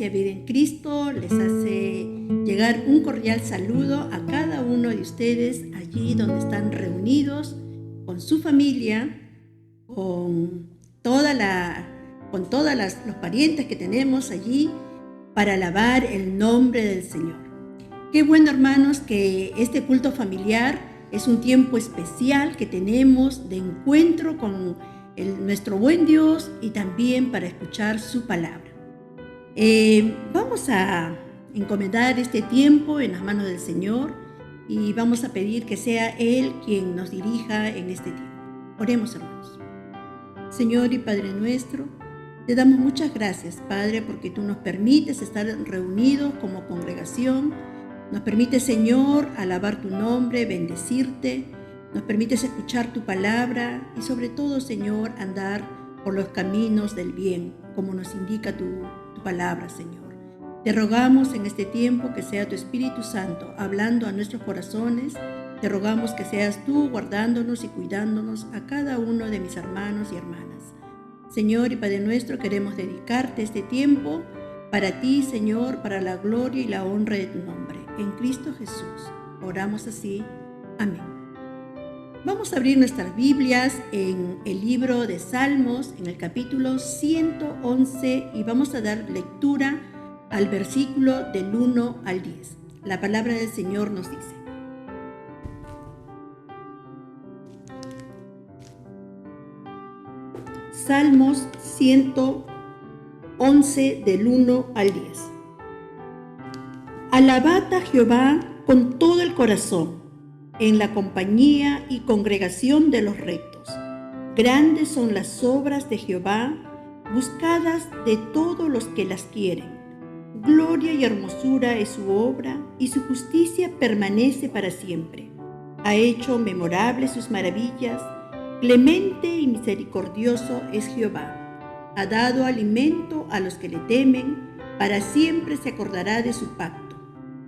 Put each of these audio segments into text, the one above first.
Iglesia Vida en Cristo les hace llegar un cordial saludo a cada uno de ustedes allí donde están reunidos con su familia, con todos los parientes que tenemos allí para alabar el nombre del Señor. Qué bueno, hermanos, que este culto familiar es un tiempo especial que tenemos de encuentro con nuestro buen Dios y también para escuchar su palabra. Vamos a encomendar este tiempo en las manos del Señor y vamos a pedir que sea Él quien nos dirija en este tiempo. Oremos, hermanos. Señor y Padre nuestro, te damos muchas gracias, Padre, porque tú nos permites estar reunidos como congregación. Nos permites, Señor, alabar tu nombre, bendecirte. Nos permites escuchar tu palabra y sobre todo, Señor, andar por los caminos del bien, como nos indica tu palabra, Señor. Te rogamos en este tiempo que sea tu Espíritu Santo hablando a nuestros corazones. Te rogamos que seas tú guardándonos y cuidándonos a cada uno de mis hermanos y hermanas. Señor y Padre nuestro, queremos dedicarte este tiempo para ti, Señor, para la gloria y la honra de tu nombre. En Cristo Jesús. Oramos así. Amén. Vamos a abrir nuestras Biblias en el libro de Salmos, en el capítulo 111, y vamos a dar lectura al versículo del 1 al 10. La palabra del Señor nos dice: Salmos 111 del 1 al 10. Alabad a Jehová con todo el corazón, en la compañía y congregación de los rectos. Grandes son las obras de Jehová, buscadas de todos los que las quieren. Gloria y hermosura es su obra, y su justicia permanece para siempre. Ha hecho memorables sus maravillas. Clemente y misericordioso es Jehová. Ha dado alimento a los que le temen, para siempre se acordará de su pacto.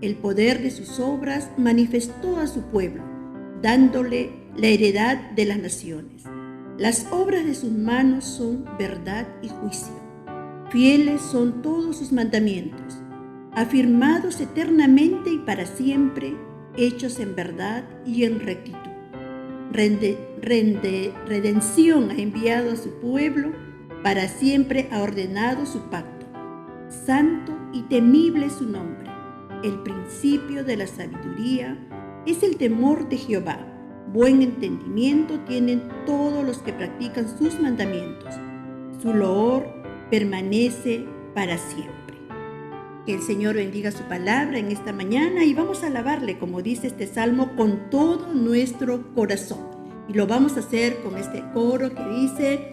El poder de sus obras manifestó a su pueblo, dándole la heredad de las naciones. Las obras de sus manos son verdad y juicio. Fieles son todos sus mandamientos, afirmados eternamente y para siempre, hechos en verdad y en rectitud. Redención ha enviado a su pueblo, para siempre ha ordenado su pacto. Santo y temible es su nombre. El principio de la sabiduría es el temor de Jehová. Buen entendimiento tienen todos los que practican sus mandamientos. Su loor permanece para siempre. Que el Señor bendiga su palabra en esta mañana y vamos a alabarle, como dice este salmo, con todo nuestro corazón. Y lo vamos a hacer con este coro que dice: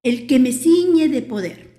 el que me ciñe de poder.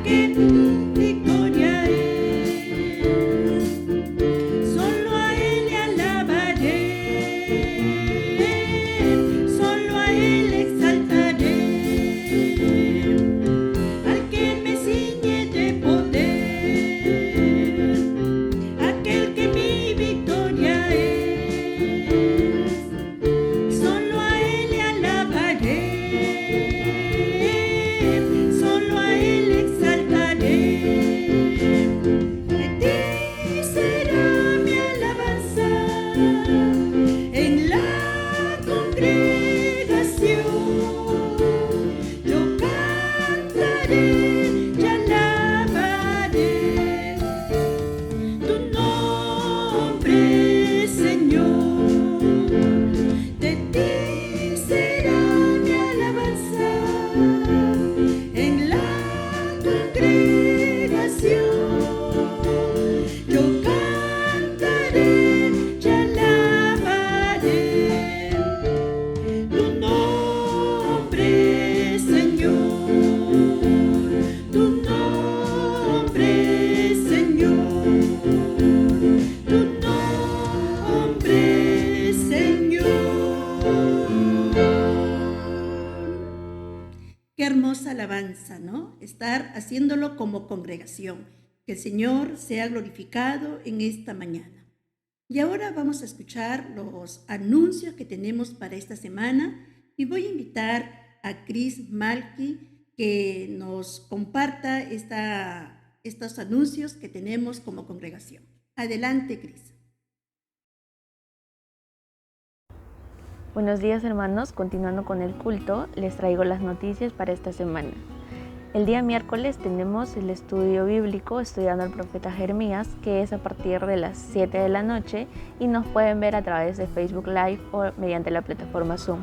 Que estar haciéndolo como congregación. Que el Señor sea glorificado en esta mañana. Y ahora vamos a escuchar los anuncios que tenemos para esta semana y voy a invitar a Chris Malky que nos comparta estos anuncios que tenemos como congregación. Adelante, Chris. Buenos días, hermanos. Continuando con el culto, les traigo las noticias para esta semana. El día miércoles tenemos el estudio bíblico estudiando al profeta Jeremías, que es a partir de las 7 de la noche y nos pueden ver a través de Facebook Live o mediante la plataforma Zoom.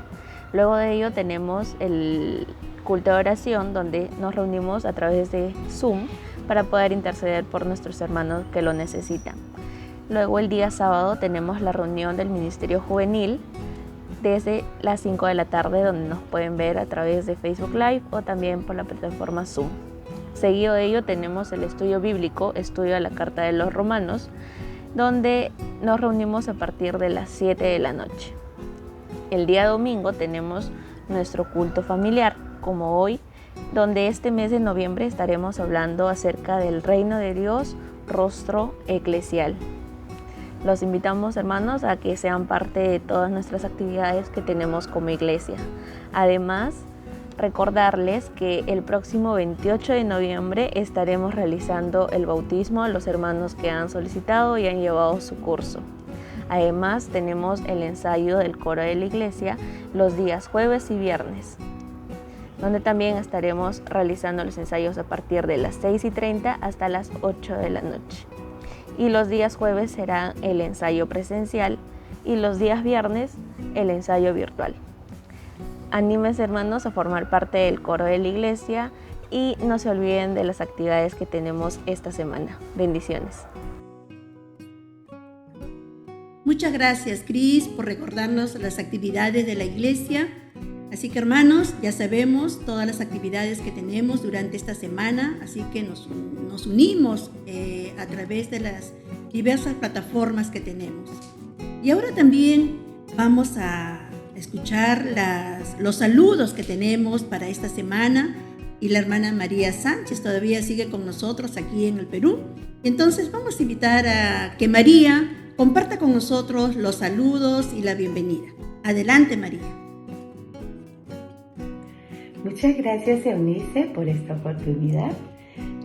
Luego de ello tenemos el culto de oración, donde nos reunimos a través de Zoom para poder interceder por nuestros hermanos que lo necesitan. Luego el día sábado tenemos la reunión del Ministerio Juvenil desde las 5 de la tarde, donde nos pueden ver a través de Facebook Live o también por la plataforma Zoom. Seguido de ello tenemos el estudio bíblico, estudio de la Carta de los Romanos, donde nos reunimos a partir de las 7 de la noche. El día domingo tenemos nuestro culto familiar, como hoy, donde este mes de noviembre estaremos hablando acerca del reino de Dios, rostro eclesial. Los invitamos, hermanos, a que sean parte de todas nuestras actividades que tenemos como iglesia. Además, recordarles que el próximo 28 de noviembre estaremos realizando el bautismo a los hermanos que han solicitado y han llevado su curso. Además, tenemos el ensayo del coro de la iglesia los días jueves y viernes, donde también estaremos realizando los ensayos a partir de las 6:30 hasta las 8 de la noche. Y los días jueves será el ensayo presencial y los días viernes el ensayo virtual. Anímense, hermanos, a formar parte del coro de la iglesia y no se olviden de las actividades que tenemos esta semana. Bendiciones. Muchas gracias, Cris, por recordarnos las actividades de la iglesia. Así que, hermanos, ya sabemos todas las actividades que tenemos durante esta semana, así que nos unimos a través de las diversas plataformas que tenemos. Y ahora también vamos a escuchar los saludos que tenemos para esta semana, y la hermana María Sánchez todavía sigue con nosotros aquí en el Perú. Entonces vamos a invitar a que María comparta con nosotros los saludos y la bienvenida. Adelante, María. Muchas gracias, Eunice, por esta oportunidad.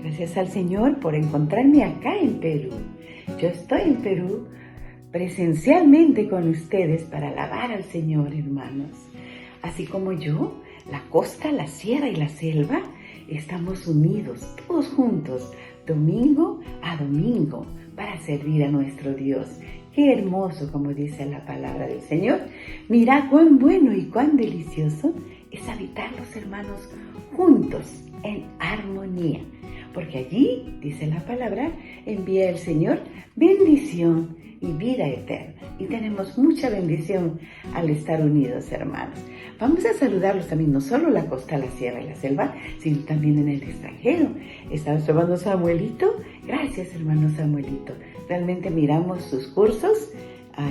Gracias al Señor por encontrarme acá en Perú. Yo estoy en Perú presencialmente con ustedes para alabar al Señor, hermanos. Así como yo, la costa, la sierra y la selva, estamos unidos, todos juntos, domingo a domingo, para servir a nuestro Dios. Qué hermoso, como dice la palabra del Señor. Mira cuán bueno y cuán delicioso es habitar los hermanos juntos en armonía. Porque allí, dice la palabra, envía el Señor bendición y vida eterna. Y tenemos mucha bendición al estar unidos, hermanos. Vamos a saludarlos también, no solo la costa, la sierra y la selva, sino también en el extranjero. Está nuestro hermano Samuelito. Gracias, hermano Samuelito. Realmente miramos sus cursos,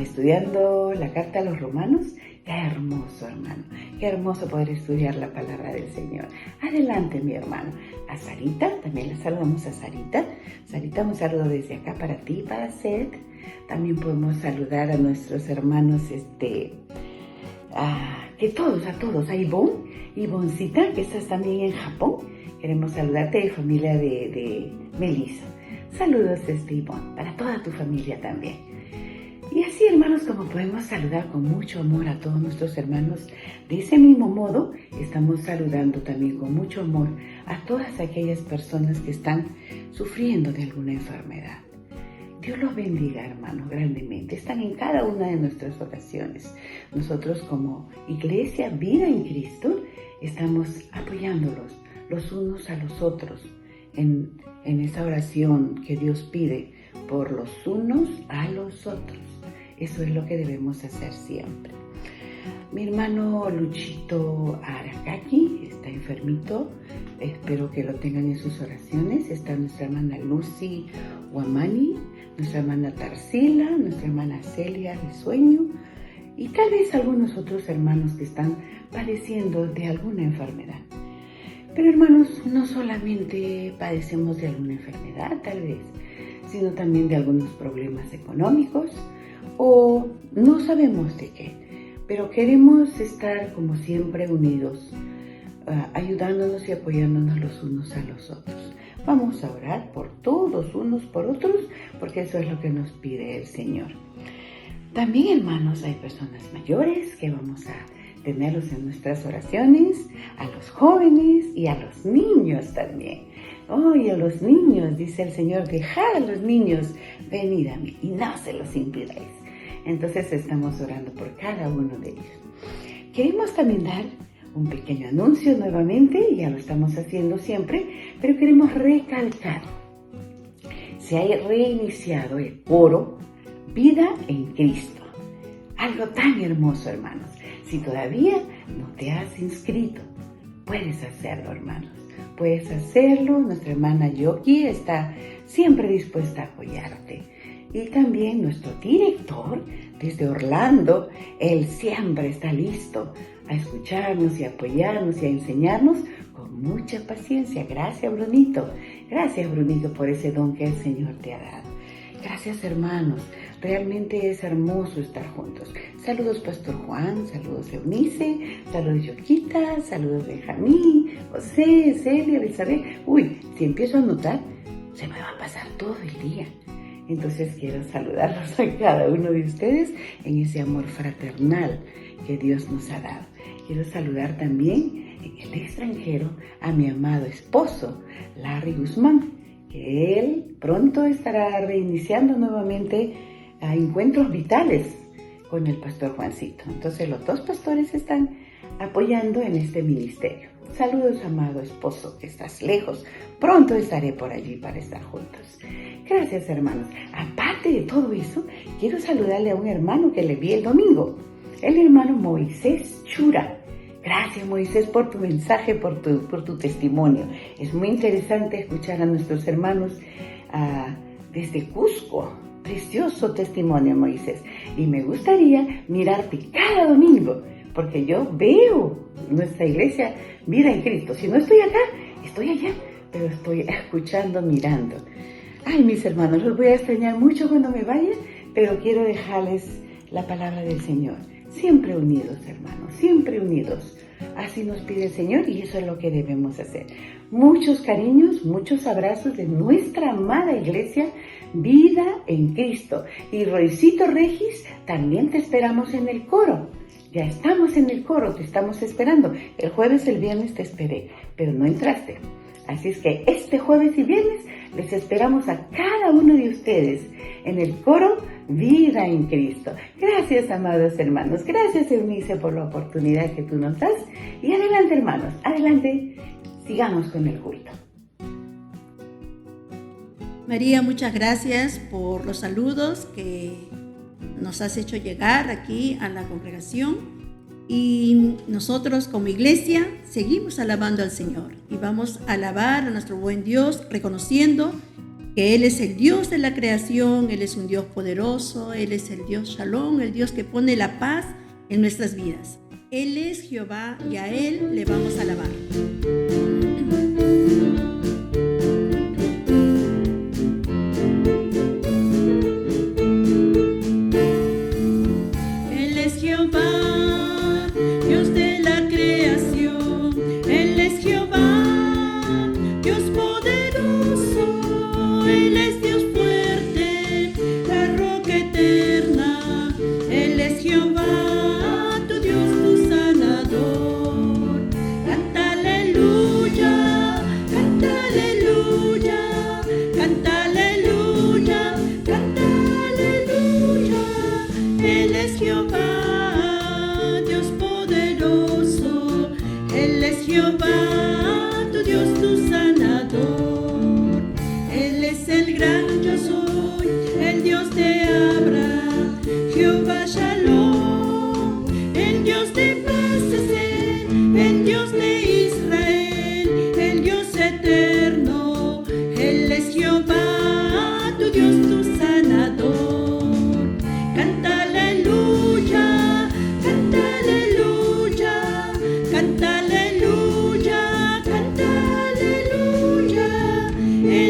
estudiando la Carta a los Romanos. Qué hermoso, hermano. Qué hermoso poder estudiar la palabra del Señor. Adelante, mi hermano. A Sarita, también le saludamos a Sarita. Sarita, un saludo desde acá para ti, para Seth. También podemos saludar a nuestros hermanos, a todos. A Ivoncita, que estás también en Japón. Queremos saludarte, familia de Melissa. Saludos, Ivonne, para toda tu familia también. Y así, hermanos, como podemos saludar con mucho amor a todos nuestros hermanos, de ese mismo modo estamos saludando también con mucho amor a todas aquellas personas que están sufriendo de alguna enfermedad. Dios los bendiga, hermanos, grandemente. Están en cada una de nuestras oraciones. Nosotros como Iglesia Vida en Cristo estamos apoyándolos los unos a los otros en esa oración que Dios pide por los unos a los otros. Eso es lo que debemos hacer siempre. Mi hermano Luchito Aracaki está enfermito. Espero que lo tengan en sus oraciones. Está nuestra hermana Lucy Guamani, nuestra hermana Tarsila, nuestra hermana Celia Risueño y tal vez algunos otros hermanos que están padeciendo de alguna enfermedad. Pero hermanos, no solamente padecemos de alguna enfermedad tal vez, sino también de algunos problemas económicos o no sabemos de qué, pero queremos estar como siempre unidos, ayudándonos y apoyándonos los unos a los otros. Vamos a orar por todos, unos por otros, porque eso es lo que nos pide el Señor. También, hermanos, hay personas mayores que vamos a tenerlos en nuestras oraciones, a los jóvenes y a los niños también. Y a los niños, dice el Señor, dejad a los niños, venid a mí y no se los impidáis. Entonces estamos orando por cada uno de ellos. Queremos también dar un pequeño anuncio nuevamente, ya lo estamos haciendo siempre, pero queremos recalcar. Se ha reiniciado el coro Vida en Cristo. Algo tan hermoso, hermanos. Si todavía no te has inscrito, puedes hacerlo, hermanos. Puedes hacerlo. Nuestra hermana Yoki está siempre dispuesta a apoyarte. Y también nuestro director desde Orlando, él siempre está listo a escucharnos y a apoyarnos y a enseñarnos con mucha paciencia. Gracias, Brunito. Gracias, Brunito, por ese don que el Señor te ha dado. Gracias, hermanos. Realmente es hermoso estar juntos. Saludos, Pastor Juan. Saludos, Eunice. Saludos, Yoquita. Saludos, Benjamín, José, Celia, Elizabeth. Si empiezo a anotar, se me va a pasar todo el día. Entonces quiero saludarlos a cada uno de ustedes en ese amor fraternal que Dios nos ha dado. Quiero saludar también en el extranjero a mi amado esposo, Larry Guzmán, que él pronto estará reiniciando nuevamente a encuentros vitales con el pastor Juancito. Entonces los dos pastores están apoyando en este ministerio. Saludos, amado esposo, que estás lejos. Pronto estaré por allí para estar juntos. Gracias, hermanos. Aparte de todo eso, quiero saludarle a un hermano que le vi el domingo, el hermano Moisés Chura. Gracias, Moisés, por tu mensaje, por tu testimonio. Es muy interesante escuchar a nuestros hermanos desde Cusco. Precioso testimonio, Moisés. Y me gustaría mirarte cada domingo, porque yo veo nuestra iglesia Vida en Cristo. Si no estoy acá, estoy allá, pero estoy escuchando, mirando. Ay, mis hermanos, los voy a extrañar mucho cuando me vaya, pero quiero dejarles la palabra del Señor. Siempre unidos, hermanos, siempre unidos. Así nos pide el Señor y eso es lo que debemos hacer. Muchos cariños, muchos abrazos de nuestra amada iglesia Vida en Cristo. Y Roycito Regis, también te esperamos en el coro. Ya estamos en el coro, te estamos esperando. El jueves, el viernes te esperé, pero no entraste. Así es que este jueves y viernes les esperamos a cada uno de ustedes en el coro Vida en Cristo. Gracias, amados hermanos. Gracias, Eunice, por la oportunidad que tú nos das. Y adelante, hermanos, adelante. Sigamos con el culto. María, muchas gracias por los saludos que nos has hecho llegar aquí a la congregación. Y nosotros como iglesia seguimos alabando al Señor y vamos a alabar a nuestro buen Dios, reconociendo que Él es el Dios de la creación, Él es un Dios poderoso, Él es el Dios Shalom, el Dios que pone la paz en nuestras vidas. Él es Jehová y a Él le vamos a alabar. Él es Jehová. Jehová, tu Dios, tu sanador. Cántale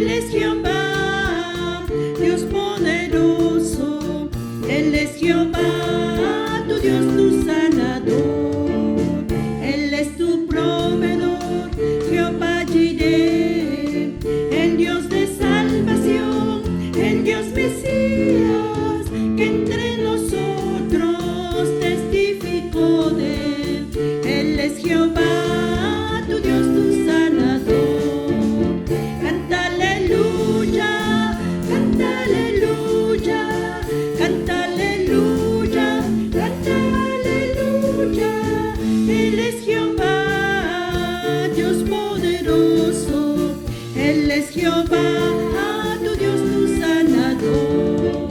Él es Jehová, Dios poderoso. Él es Jehová, tu Dios, tu sanador. Él es tu proveedor, Jehová Jireh, el Dios de salvación, el Dios Mesías, que entre nosotros testificó de él. Él es Jehová, tu Dios, tu sanador. Canta aleluya, canta aleluya, canta aleluya, canta aleluya. Él es Jehová, Dios poderoso. Él es Jehová, tu Dios, tu sanador.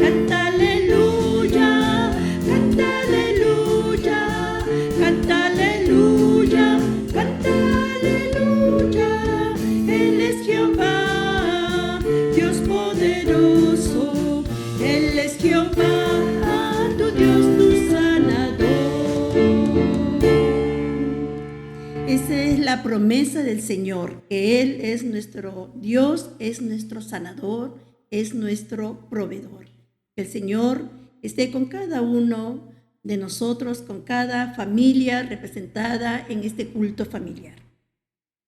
Canta aleluya, canta aleluya, canta aleluya, canta aleluya. Él es Jehová, Dios poderoso. Él es Jehová, tu Dios, tu sanador. Esa es la promesa del Señor, que Él es nuestro Dios, es nuestro sanador, es nuestro proveedor. Que el Señor esté con cada uno de nosotros, con cada familia representada en este culto familiar.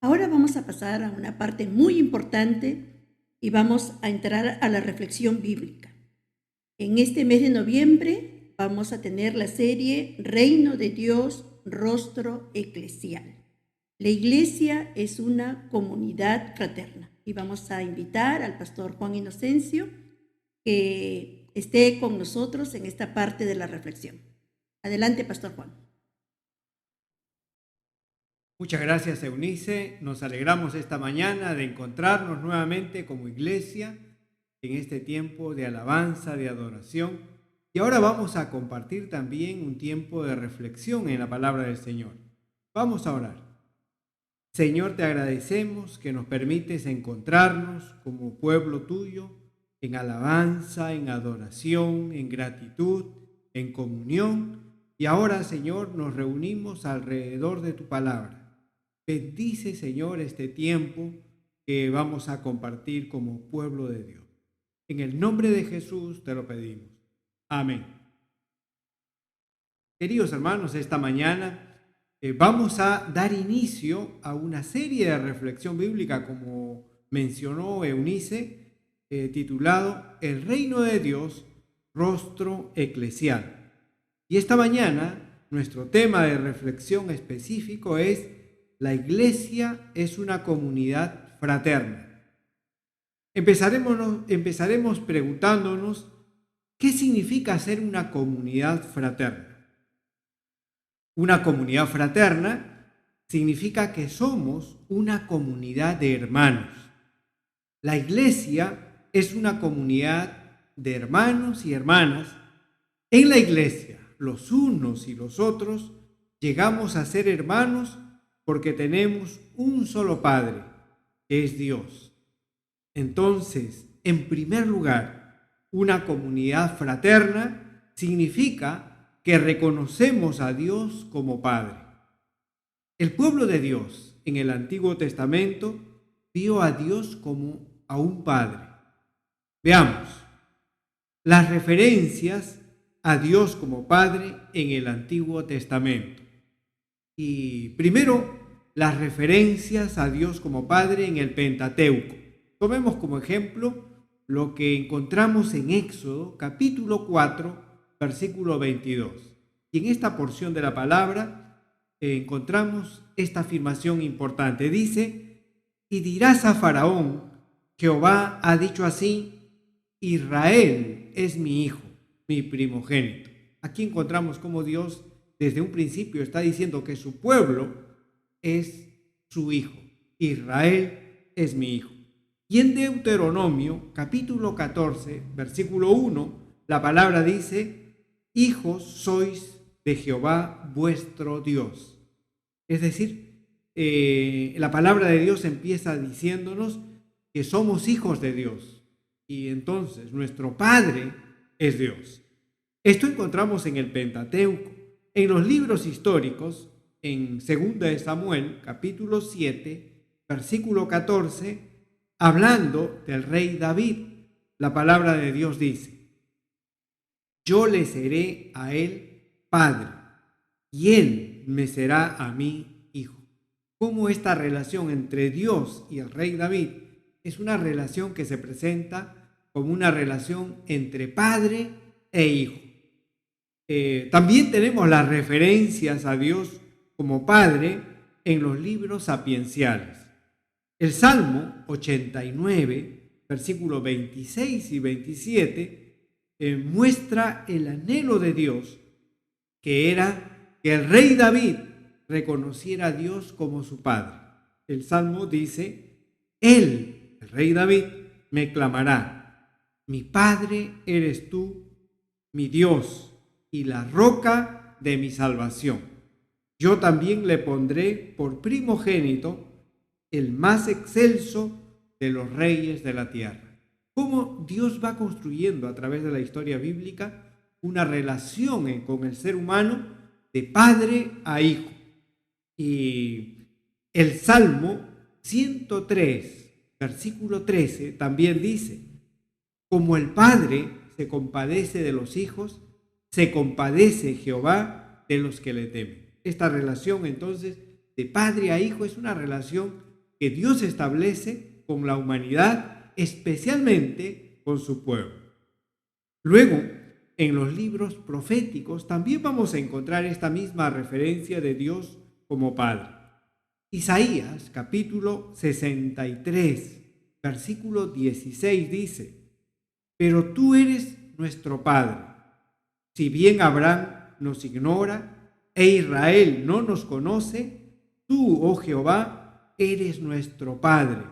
Ahora vamos a pasar a una parte muy importante y vamos a entrar a la reflexión bíblica. En este mes de noviembre vamos a tener la serie Reino de Dios, Rostro Eclesial. La iglesia es una comunidad fraterna y vamos a invitar al pastor Juan Inocencio que esté con nosotros en esta parte de la reflexión. Adelante, pastor Juan. Muchas gracias, Eunice. Nos alegramos esta mañana de encontrarnos nuevamente como iglesia en este tiempo de alabanza, de adoración. Y ahora vamos a compartir también un tiempo de reflexión en la palabra del Señor. Vamos a orar. Señor, te agradecemos que nos permites encontrarnos como pueblo tuyo en alabanza, en adoración, en gratitud, en comunión. Y ahora, Señor, nos reunimos alrededor de tu palabra. Bendice, Señor, este tiempo que vamos a compartir como pueblo de Dios. En el nombre de Jesús te lo pedimos. Amén. Queridos hermanos, esta mañana vamos a dar inicio a una serie de reflexión bíblica, como mencionó Eunice, titulado El Reino de Dios, Rostro Eclesial. Y esta mañana nuestro tema de reflexión específico es La iglesia es una comunidad fraterna. Empezaremos preguntándonos ¿qué significa ser una comunidad fraterna? Una comunidad fraterna significa que somos una comunidad de hermanos. La iglesia es una comunidad de hermanos y hermanas. En la iglesia, los unos y los otros llegamos a ser hermanos porque tenemos un solo Padre, que es Dios. Entonces, en primer lugar, una comunidad fraterna significa que reconocemos a Dios como Padre. El pueblo de Dios en el Antiguo Testamento vio a Dios como a un Padre. Veamos las referencias a Dios como Padre en el Antiguo Testamento. Y primero, las referencias a Dios como Padre en el Pentateuco. Tomemos como ejemplo lo que encontramos en Éxodo capítulo 4, versículo 22. Y en esta porción de la palabra encontramos esta afirmación importante. Dice, y dirás a Faraón, Jehová ha dicho así, Israel es mi hijo, mi primogénito. Aquí encontramos cómo Dios desde un principio está diciendo que su pueblo es su hijo. Israel es mi hijo. Y en Deuteronomio capítulo 14, versículo 1, la palabra dice, hijos sois de Jehová vuestro Dios. Es decir, la palabra de Dios empieza diciéndonos que somos hijos de Dios y entonces nuestro Padre es Dios. Esto encontramos en el Pentateuco. En los libros históricos, en 2 de Samuel, capítulo 7, versículo 14, hablando del rey David, la palabra de Dios dice: yo le seré a él padre, y él me será a mí hijo. Cómo esta relación entre Dios y el rey David es una relación que se presenta como una relación entre padre e hijo. También tenemos las referencias a Dios como padre en los libros sapienciales. El Salmo 89, versículos 26 y 27, muestra el anhelo de Dios, que era que el rey David reconociera a Dios como su padre. El Salmo dice: él, el rey David, me clamará: mi padre eres tú, mi Dios y la roca de mi salvación. Yo también le pondré por primogénito, el más excelso de los reyes de la tierra. Cómo Dios va construyendo a través de la historia bíblica una relación con el ser humano de padre a hijo. Y el Salmo 103, versículo 13, también dice: como el padre se compadece de los hijos, se compadece Jehová de los que le temen. Esta relación entonces de padre a hijo es una relación que Dios establece con la humanidad, especialmente con su pueblo. Luego, en los libros proféticos también vamos a encontrar esta misma referencia de Dios como Padre. Isaías capítulo 63, versículo 16 dice: pero tú eres nuestro Padre. Si bien Abraham nos ignora e Israel no nos conoce, tú, oh Jehová, eres nuestro Padre,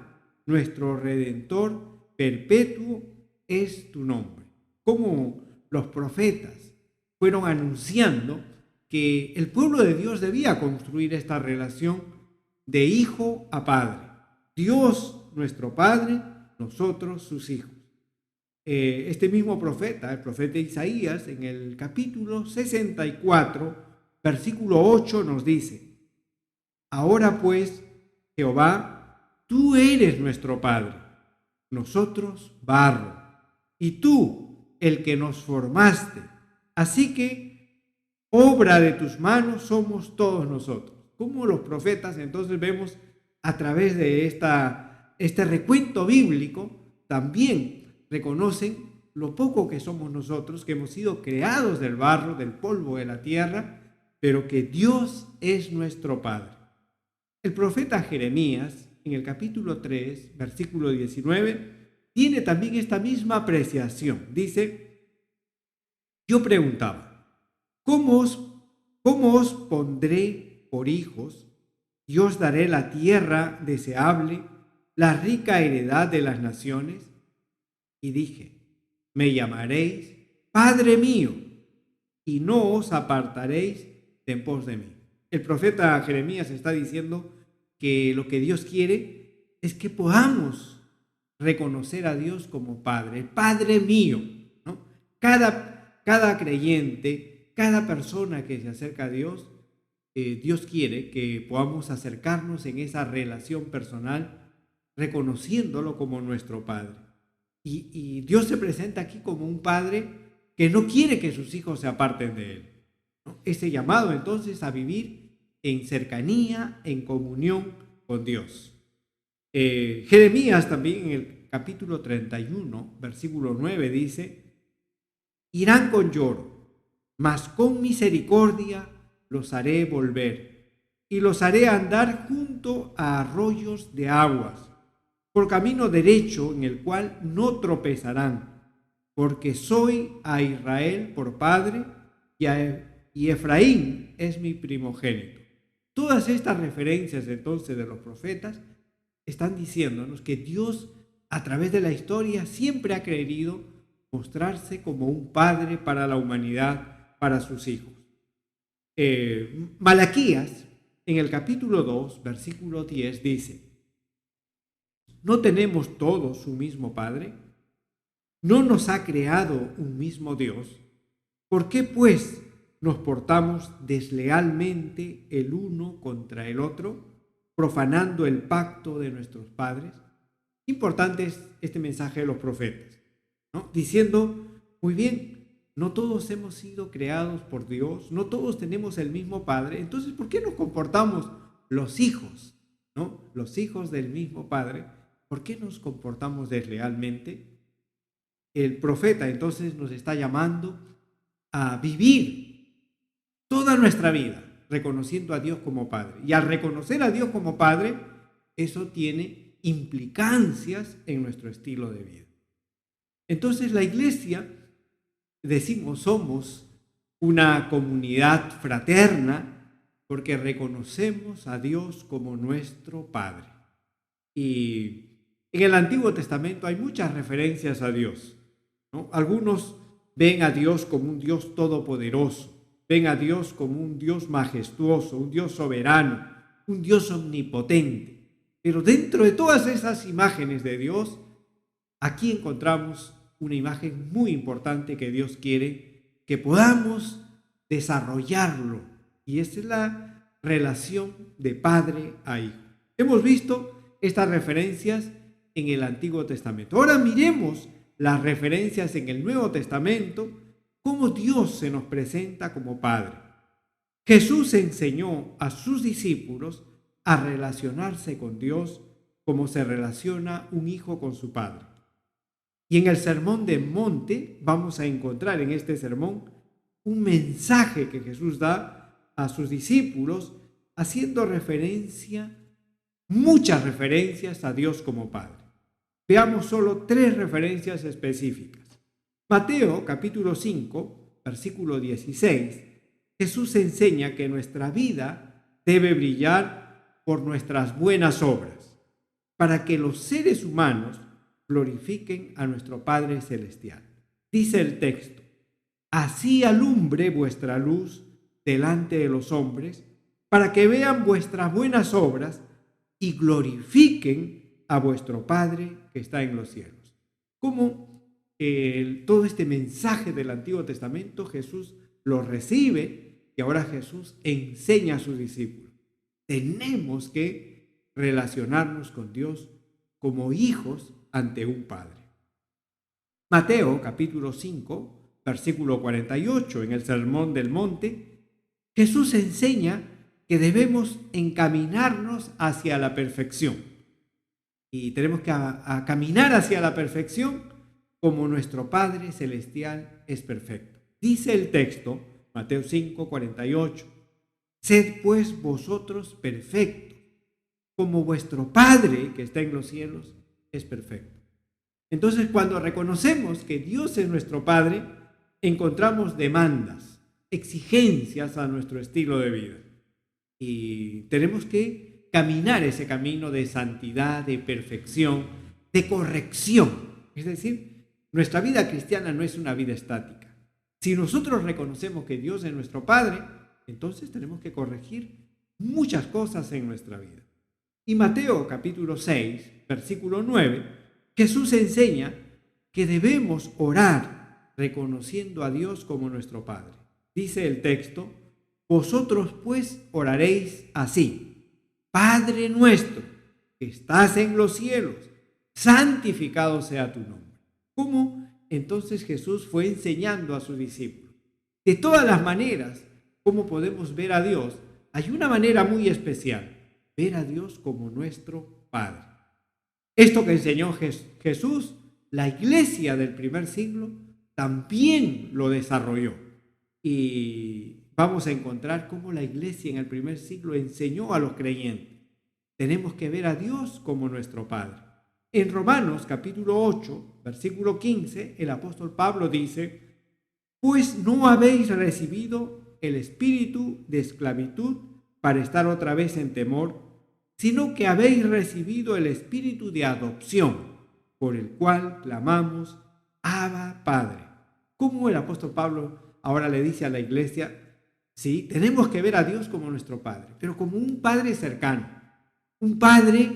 nuestro Redentor perpetuo es tu nombre. Como los profetas fueron anunciando que el pueblo de Dios debía construir esta relación de hijo a padre. Dios, nuestro Padre, nosotros, sus hijos. Este mismo profeta, el profeta Isaías, en el capítulo 64, versículo 8, nos dice: ahora pues, Jehová, tú eres nuestro Padre, nosotros barro, y tú el que nos formaste. Así que obra de tus manos somos todos nosotros. Como los profetas entonces vemos a través de este recuento bíblico, también reconocen lo poco que somos nosotros, que hemos sido creados del barro, del polvo de la tierra, pero que Dios es nuestro Padre. El profeta Jeremías, en el capítulo 3, versículo 19, tiene también esta misma apreciación. Dice: yo preguntaba, ¿cómo os pondré por hijos y os daré la tierra deseable, la rica heredad de las naciones? Y dije: me llamaréis Padre mío, y no os apartaréis de en pos de mí. El profeta Jeremías está diciendo que lo que Dios quiere es que podamos reconocer a Dios como Padre, Padre mío, ¿no? Cada creyente, cada persona que se acerca a Dios, Dios quiere que podamos acercarnos en esa relación personal, reconociéndolo como nuestro Padre. Y Dios se presenta aquí como un Padre que no quiere que sus hijos se aparten de Él, ¿no? Ese llamado entonces a vivir en cercanía, en comunión con Dios. Jeremías también en el capítulo 31, versículo 9 dice: irán con lloro, mas con misericordia los haré volver, y los haré andar junto a arroyos de aguas, por camino derecho en el cual no tropezarán, porque soy a Israel por padre y Efraín es mi primogénito. Todas estas referencias entonces de los profetas están diciéndonos que Dios a través de la historia siempre ha querido mostrarse como un padre para la humanidad, para sus hijos. Malaquías en el capítulo 2, versículo 10 dice: ¿no tenemos todos un mismo Padre? ¿No nos ha creado un mismo Dios? ¿Por qué, pues, nos portamos deslealmente el uno contra el otro, profanando el pacto de nuestros padres? Importante es este mensaje de los profetas, ¿no? Diciendo, muy bien, no todos hemos sido creados por Dios, no todos tenemos el mismo Padre, entonces ¿por qué nos comportamos los hijos, ¿no? Los hijos del mismo Padre? ¿Por qué nos comportamos deslealmente? El profeta entonces nos está llamando a vivir toda nuestra vida reconociendo a Dios como Padre. Y al reconocer a Dios como Padre, eso tiene implicancias en nuestro estilo de vida. Entonces la iglesia, decimos, somos una comunidad fraterna porque reconocemos a Dios como nuestro Padre. Y en el Antiguo Testamento hay muchas referencias a Dios, ¿no? Algunos ven a Dios como un Dios todopoderoso, ven a Dios como un Dios majestuoso, un Dios soberano, un Dios omnipotente. Pero dentro de todas esas imágenes de Dios, aquí encontramos una imagen muy importante que Dios quiere que podamos desarrollarlo. Y esa es la relación de padre a hijo. Hemos visto estas referencias en el Antiguo Testamento. Ahora miremos las referencias en el Nuevo Testamento, cómo Dios se nos presenta como Padre. Jesús enseñó a sus discípulos a relacionarse con Dios como se relaciona un hijo con su padre. Y en el Sermón del Monte vamos a encontrar en este sermón un mensaje que Jesús da a sus discípulos haciendo muchas referencias a Dios como Padre. Veamos solo 3 referencias específicas. Mateo capítulo 5, versículo 16, Jesús enseña que nuestra vida debe brillar por nuestras buenas obras, para que los seres humanos glorifiquen a nuestro Padre Celestial. Dice el texto, así alumbre vuestra luz delante de los hombres, para que vean vuestras buenas obras y glorifiquen a vuestro Padre que está en los cielos. Como todo este mensaje del Antiguo Testamento Jesús lo recibe y ahora Jesús enseña a sus discípulos. Tenemos que relacionarnos con Dios como hijos ante un Padre. Mateo capítulo 5, versículo 48, en el Sermón del Monte, Jesús enseña que debemos encaminarnos hacia la perfección. Y tenemos que caminar hacia la perfección como nuestro Padre Celestial es perfecto. Dice el texto, Mateo 5, 48, sed pues vosotros perfectos, como vuestro Padre que está en los cielos es perfecto. Entonces, cuando reconocemos que Dios es nuestro Padre, encontramos demandas, exigencias a nuestro estilo de vida. Y tenemos que caminar ese camino de santidad, de perfección, de corrección. Es decir, nuestra vida cristiana no es una vida estática. Si nosotros reconocemos que Dios es nuestro Padre, entonces tenemos que corregir muchas cosas en nuestra vida. Y Mateo capítulo 6, versículo 9, Jesús enseña que debemos orar reconociendo a Dios como nuestro Padre. Dice el texto, vosotros pues oraréis así, Padre nuestro, que estás en los cielos, santificado sea tu nombre. ¿Cómo entonces Jesús fue enseñando a sus discípulos? De todas las maneras, ¿cómo podemos ver a Dios? Hay una manera muy especial, ver a Dios como nuestro Padre. Esto que enseñó Jesús, la iglesia del primer siglo también lo desarrolló. Y vamos a encontrar cómo la iglesia en el primer siglo enseñó a los creyentes. Tenemos que ver a Dios como nuestro Padre. En Romanos capítulo 8, versículo 15, el apóstol Pablo dice, pues no habéis recibido el espíritu de esclavitud para estar otra vez en temor, sino que habéis recibido el espíritu de adopción, por el cual clamamos, Abba, Padre. ¿Cómo el apóstol Pablo ahora le dice a la iglesia? Sí, tenemos que ver a Dios como nuestro Padre, pero como un Padre cercano, un Padre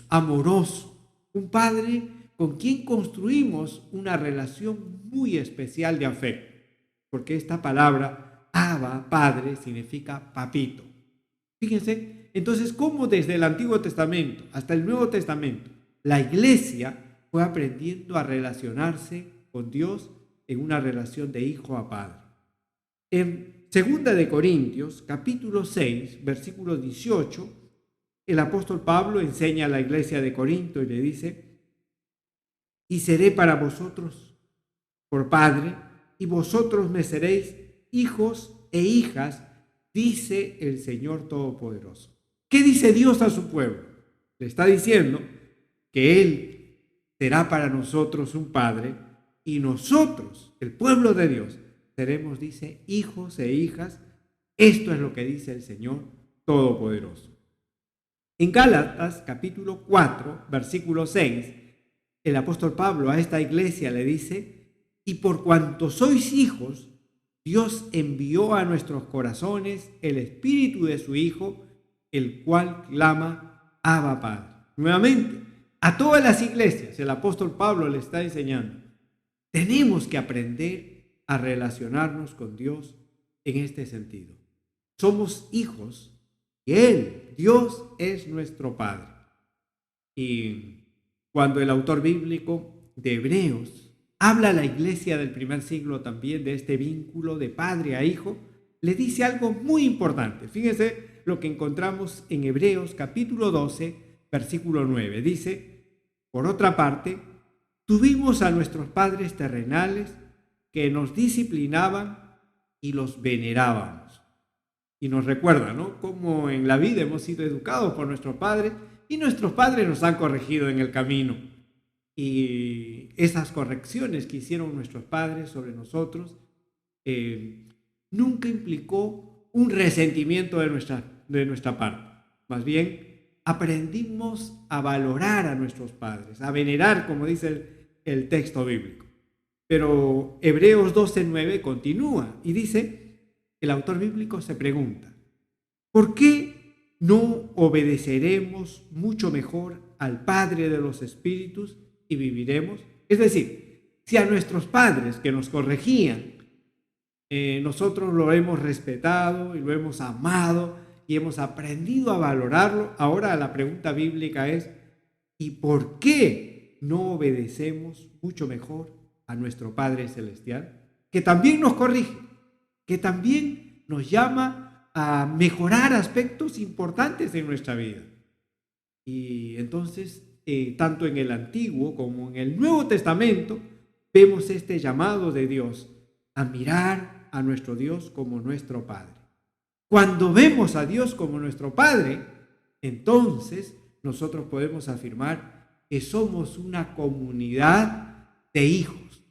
amoroso, un Padre con quien construimos una relación muy especial de afecto, porque esta palabra, Abba, Padre, significa papito. Fíjense, entonces, cómo desde el Antiguo Testamento hasta el Nuevo Testamento la iglesia fue aprendiendo a relacionarse con Dios en una relación de hijo a padre. En 2 de Corintios, capítulo 6, versículo 18, el apóstol Pablo enseña a la iglesia de Corinto y le dice: y seré para vosotros por padre, y vosotros me seréis hijos e hijas, dice el Señor Todopoderoso. ¿Qué dice Dios a su pueblo? Le está diciendo que Él será para nosotros un padre, y nosotros, el pueblo de Dios, seremos, dice, hijos e hijas. Esto es lo que dice el Señor Todopoderoso. En Gálatas, capítulo 4, versículo 6, el apóstol Pablo a esta iglesia le dice: y por cuanto sois hijos, Dios envió a nuestros corazones el espíritu de su Hijo, el cual clama: Abba, Padre. Nuevamente, a todas las iglesias el apóstol Pablo le está enseñando: tenemos que aprender a relacionarnos con Dios en este sentido. Somos hijos y Él, Dios, es nuestro Padre. Y cuando el autor bíblico de Hebreos habla a la iglesia del primer siglo también de este vínculo de padre a hijo, le dice algo muy importante. Fíjense lo que encontramos en Hebreos capítulo 12, versículo 9. Dice: por otra parte, tuvimos a nuestros padres terrenales que nos disciplinaban y los venerábamos. Y nos recuerda, ¿no?, cómo en la vida hemos sido educados por nuestros padres y nuestros padres nos han corregido en el camino. Y esas correcciones que hicieron nuestros padres sobre nosotros nunca implicó un resentimiento de nuestra parte. Más bien, aprendimos a valorar a nuestros padres, a venerar, como dice el texto bíblico. Pero Hebreos 12:9 continúa y dice, el autor bíblico se pregunta: ¿por qué no obedeceremos mucho mejor al Padre de los Espíritus y viviremos? Es decir, si a nuestros padres que nos corregían, nosotros lo hemos respetado y lo hemos amado y hemos aprendido a valorarlo, ahora la pregunta bíblica es: ¿y por qué no obedecemos mucho mejor a nuestro Padre Celestial, que también nos corrige, que también nos llama a mejorar aspectos importantes en nuestra vida? Y entonces, tanto en el Antiguo como en el Nuevo Testamento, vemos este llamado de Dios a mirar a nuestro Dios como nuestro Padre. Cuando vemos a Dios como nuestro Padre, entonces nosotros podemos afirmar que somos una comunidad de hijos.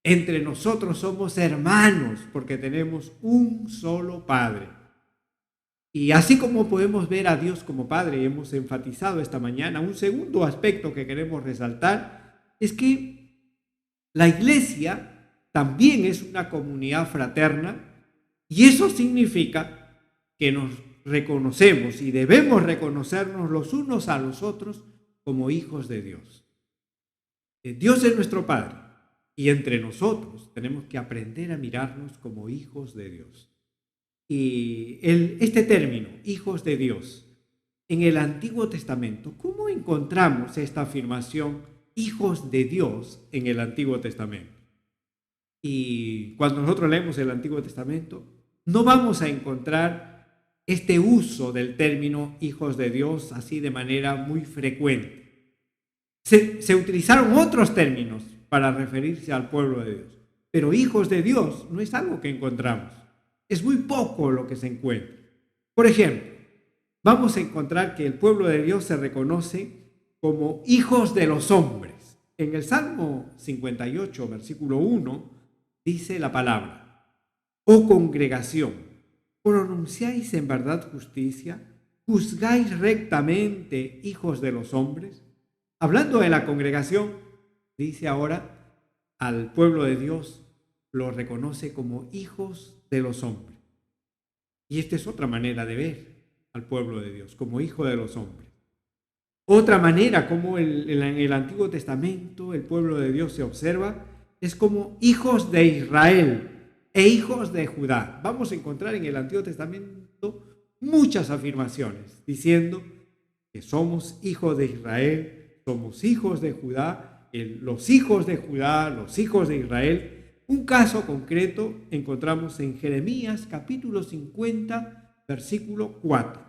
Entre nosotros somos hermanos porque tenemos un solo Padre. Y así como podemos ver a Dios como Padre, y hemos enfatizado esta mañana, un segundo aspecto que queremos resaltar es que la iglesia también es una comunidad fraterna, y eso significa que nos reconocemos y debemos reconocernos los unos a los otros como hijos de Dios. Dios es nuestro Padre y entre nosotros tenemos que aprender a mirarnos como hijos de Dios. Y este término, hijos de Dios, en el Antiguo Testamento, ¿cómo encontramos esta afirmación, hijos de Dios, en el Antiguo Testamento? Y cuando nosotros leemos el Antiguo Testamento, no vamos a encontrar este uso del término hijos de Dios así de manera muy frecuente. Se utilizaron otros términos para referirse al pueblo de Dios, pero hijos de Dios no es algo que encontramos. Es muy poco lo que se encuentra. Por ejemplo, vamos a encontrar que el pueblo de Dios se reconoce como hijos de los hombres. En el Salmo 58, versículo 1, dice la palabra: oh congregación, ¿pronunciáis en verdad justicia? ¿Juzgáis rectamente, hijos de los hombres? Hablando de la congregación, dice ahora al pueblo de Dios, lo reconoce como hijos de los hombres. Y esta es otra manera de ver al pueblo de Dios, como hijo de los hombres. Otra manera como en el Antiguo Testamento el pueblo de Dios se observa es como hijos de Israel e hijos de Judá. Vamos a encontrar en el Antiguo Testamento muchas afirmaciones diciendo que somos hijos de Israel, somos hijos de Judá, los hijos de Judá, los hijos de Israel. Un caso concreto encontramos en Jeremías capítulo 50, versículo 4.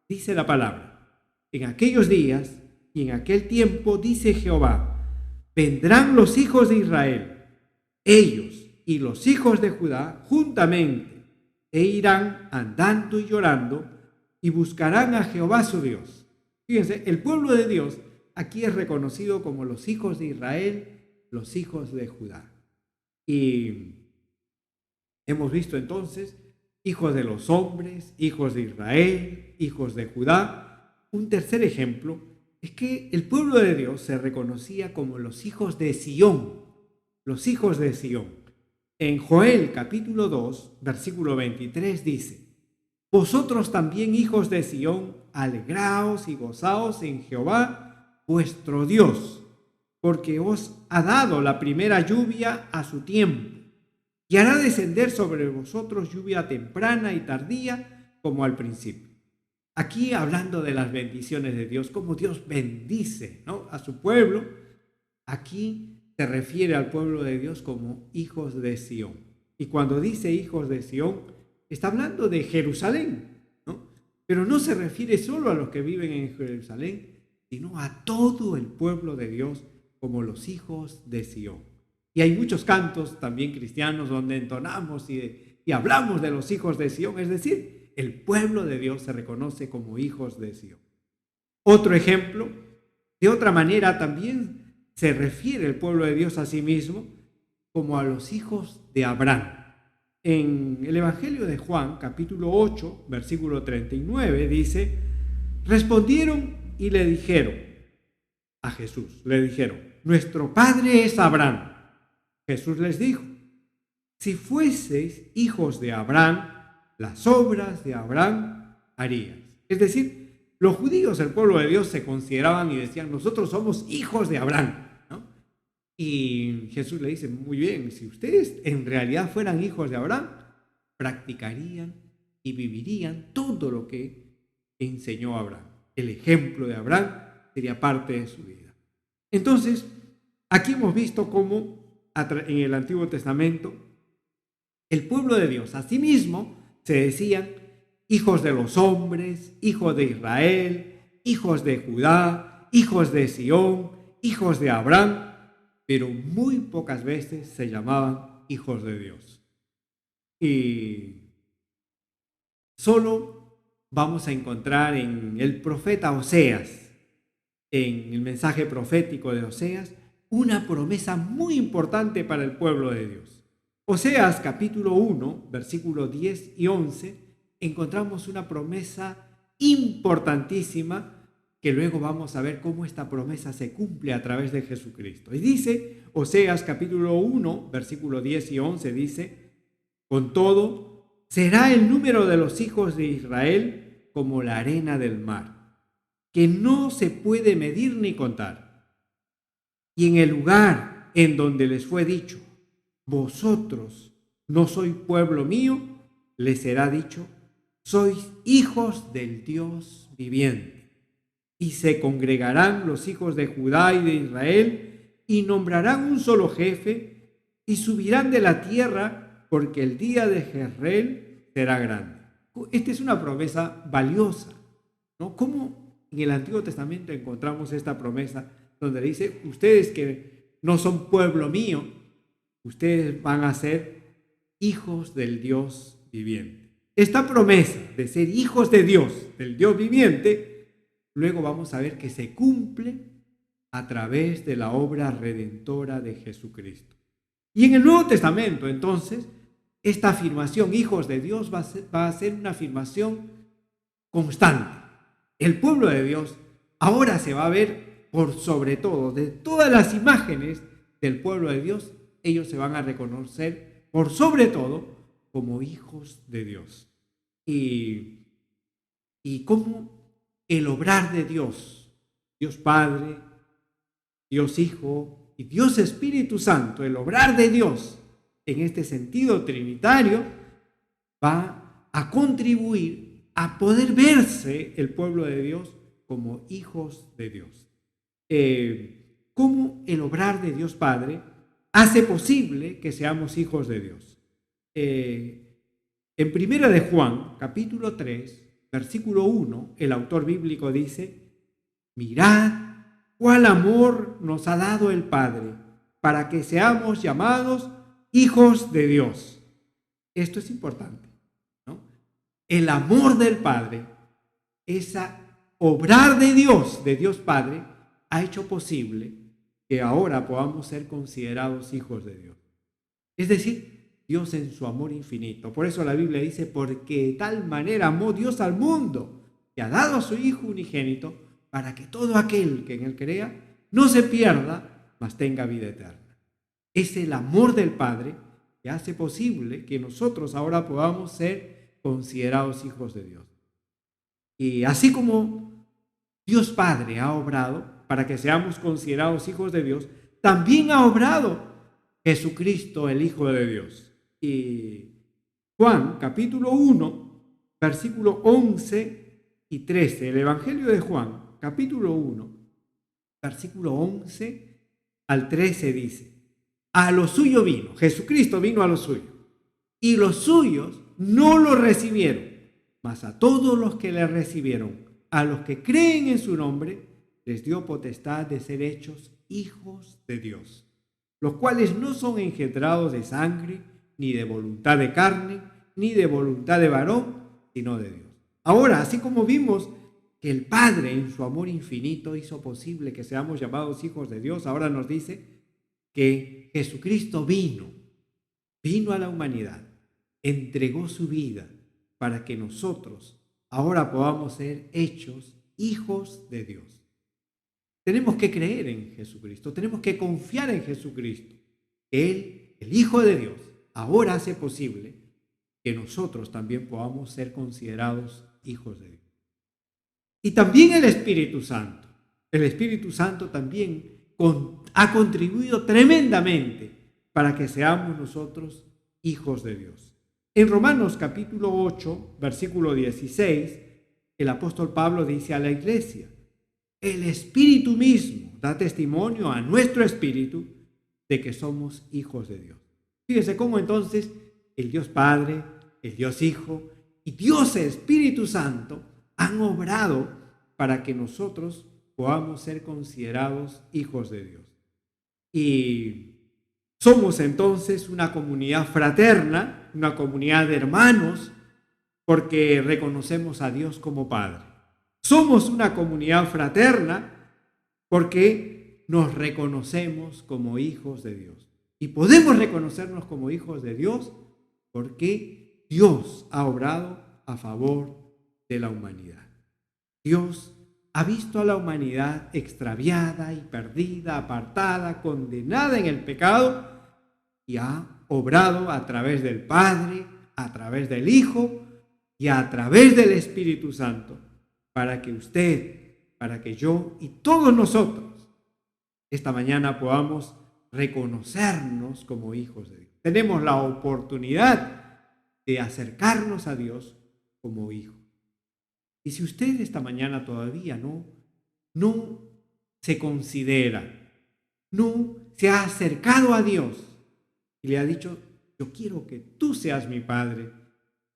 Dice la palabra: en aquellos días y en aquel tiempo, dice Jehová, vendrán los hijos de Israel, ellos y los hijos de Judá juntamente, e irán andando y llorando, y buscarán a Jehová su Dios. Fíjense, el pueblo de Dios aquí es reconocido como los hijos de Israel, los hijos de Judá. Y hemos visto entonces hijos de los hombres, hijos de Israel, hijos de Judá. Un tercer ejemplo es que el pueblo de Dios se reconocía como los hijos de Sión, los hijos de Sión. En Joel capítulo 2, versículo 23 dice: vosotros también, hijos de Sión, alegraos y gozaos en Jehová vuestro Dios, porque os ha dado la primera lluvia a su tiempo, y hará descender sobre vosotros lluvia temprana y tardía como al principio. Aquí hablando de las bendiciones de Dios, cómo Dios bendice, ¿no?, a su pueblo. Aquí se refiere al pueblo de Dios como hijos de Sión. Y cuando dice hijos de Sión, está hablando de Jerusalén, ¿no? Pero no se refiere solo a los que viven en Jerusalén, sino a todo el pueblo de Dios como los hijos de Sión. Y hay muchos cantos también cristianos donde entonamos y hablamos de los hijos de Sión, es decir, el pueblo de Dios se reconoce como hijos de Sión. Otro ejemplo, de otra manera también se refiere el pueblo de Dios a sí mismo como a los hijos de Abraham. En el Evangelio de Juan, capítulo 8, versículo 39, dice: respondieron y le dijeron a Jesús, le dijeron: nuestro padre es Abraham. Jesús les dijo: si fueseis hijos de Abraham, las obras de Abraham haríais. Es decir, los judíos, el pueblo de Dios, se consideraban y decían: nosotros somos hijos de Abraham, ¿no? Y Jesús le dice: muy bien, si ustedes en realidad fueran hijos de Abraham, practicarían y vivirían todo lo que enseñó Abraham. El ejemplo de Abraham sería parte de su vida. Entonces, aquí hemos visto cómo en el Antiguo Testamento el pueblo de Dios, asimismo, se decían hijos de los hombres, hijos de Israel, hijos de Judá, hijos de Sión, hijos de Abraham, pero muy pocas veces se llamaban hijos de Dios. Y solo vamos a encontrar en el profeta Oseas, en el mensaje profético de Oseas, una promesa muy importante para el pueblo de Dios. Oseas capítulo 1, versículos 10 y 11, encontramos una promesa importantísima que luego vamos a ver cómo esta promesa se cumple a través de Jesucristo. Y dice, Oseas capítulo 1, versículos 10 y 11, dice: con todo, será el número de los hijos de Israel como la arena del mar, que no se puede medir ni contar. Y en el lugar en donde les fue dicho: vosotros no sois pueblo mío, les será dicho: sois hijos del Dios viviente. Y se congregarán los hijos de Judá y de Israel, y nombrarán un solo jefe, y subirán de la tierra, porque el día de Jezreel será grande. Esta es una promesa valiosa, ¿no? ¿Cómo en el Antiguo Testamento encontramos esta promesa donde dice: ustedes que no son pueblo mío, ustedes van a ser hijos del Dios viviente? Esta promesa de ser hijos de Dios, del Dios viviente, luego vamos a ver que se cumple a través de la obra redentora de Jesucristo. Y en el Nuevo Testamento, entonces, esta afirmación, hijos de Dios, va a ser una afirmación constante. El pueblo de Dios ahora se va a ver por sobre todo, de todas las imágenes del pueblo de Dios, ellos se van a reconocer por sobre todo como hijos de Dios. Y como el obrar de Dios, Dios Padre, Dios Hijo y Dios Espíritu Santo, el obrar de Dios en este sentido trinitario, va a contribuir a poder verse el pueblo de Dios como hijos de Dios. cómo el obrar de Dios Padre hace posible que seamos hijos de Dios. En Primera de Juan, capítulo 3, versículo 1, el autor bíblico dice: mirad cuál amor nos ha dado el Padre para que seamos llamados hijos de Dios. Esto es importante, ¿no? El amor del Padre, esa obrar de Dios Padre, ha hecho posible que ahora podamos ser considerados hijos de Dios. Es decir, Dios en su amor infinito. Por eso la Biblia dice: porque de tal manera amó Dios al mundo, que ha dado a su Hijo unigénito, para que todo aquel que en él crea no se pierda, mas tenga vida eterna. Es el amor del Padre que hace posible que nosotros ahora podamos ser considerados hijos de Dios. Y así como Dios Padre ha obrado para que seamos considerados hijos de Dios, también ha obrado Jesucristo, el Hijo de Dios. Y Juan, capítulo 1, versículo 11 y 13, el Evangelio de Juan, capítulo 1, versículo 11 al 13 dice: a lo suyo vino, Jesucristo vino a lo suyo, y los suyos no lo recibieron, mas a todos los que le recibieron, a los que creen en su nombre, les dio potestad de ser hechos hijos de Dios, los cuales no son engendrados de sangre, ni de voluntad de carne, ni de voluntad de varón, sino de Dios. Ahora, así como vimos que el Padre en su amor infinito hizo posible que seamos llamados hijos de Dios, ahora nos dice que Jesucristo vino a la humanidad, entregó su vida para que nosotros ahora podamos ser hechos hijos de Dios. Tenemos que creer en Jesucristo, tenemos que confiar en Jesucristo. Él, el Hijo de Dios, ahora hace posible que nosotros también podamos ser considerados hijos de Dios. Y también el Espíritu Santo. El Espíritu Santo también ha contribuido tremendamente para que seamos nosotros hijos de Dios. En Romanos capítulo 8, versículo 16, el apóstol Pablo dice a la iglesia: el Espíritu mismo da testimonio a nuestro espíritu de que somos hijos de Dios. Fíjese cómo entonces el Dios Padre, el Dios Hijo y Dios Espíritu Santo han obrado para que nosotros podamos ser considerados hijos de Dios. Y somos entonces una comunidad fraterna, una comunidad de hermanos, porque reconocemos a Dios como Padre. Somos una comunidad fraterna porque nos reconocemos como hijos de Dios. Y podemos reconocernos como hijos de Dios porque Dios ha obrado a favor de la humanidad. Dios ha visto a la humanidad extraviada y perdida, apartada, condenada en el pecado, y ha obrado a través del Padre, a través del Hijo y a través del Espíritu Santo, para que usted, para que yo y todos nosotros esta mañana podamos reconocernos como hijos de Dios. Tenemos la oportunidad de acercarnos a Dios como hijos. Y si usted esta mañana todavía no se considera, no se ha acercado a Dios y le ha dicho: yo quiero que tú seas mi Padre,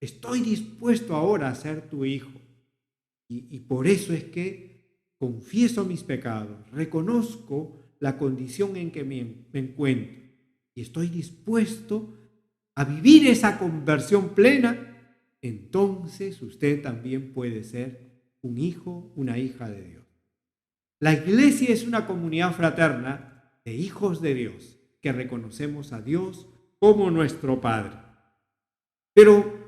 estoy dispuesto ahora a ser tu hijo, y por eso es que confieso mis pecados, reconozco la condición en que me encuentro y estoy dispuesto a vivir esa conversión plena, entonces usted también puede ser un hijo, una hija de Dios. La iglesia es una comunidad fraterna de hijos de Dios que reconocemos a Dios como nuestro Padre. Pero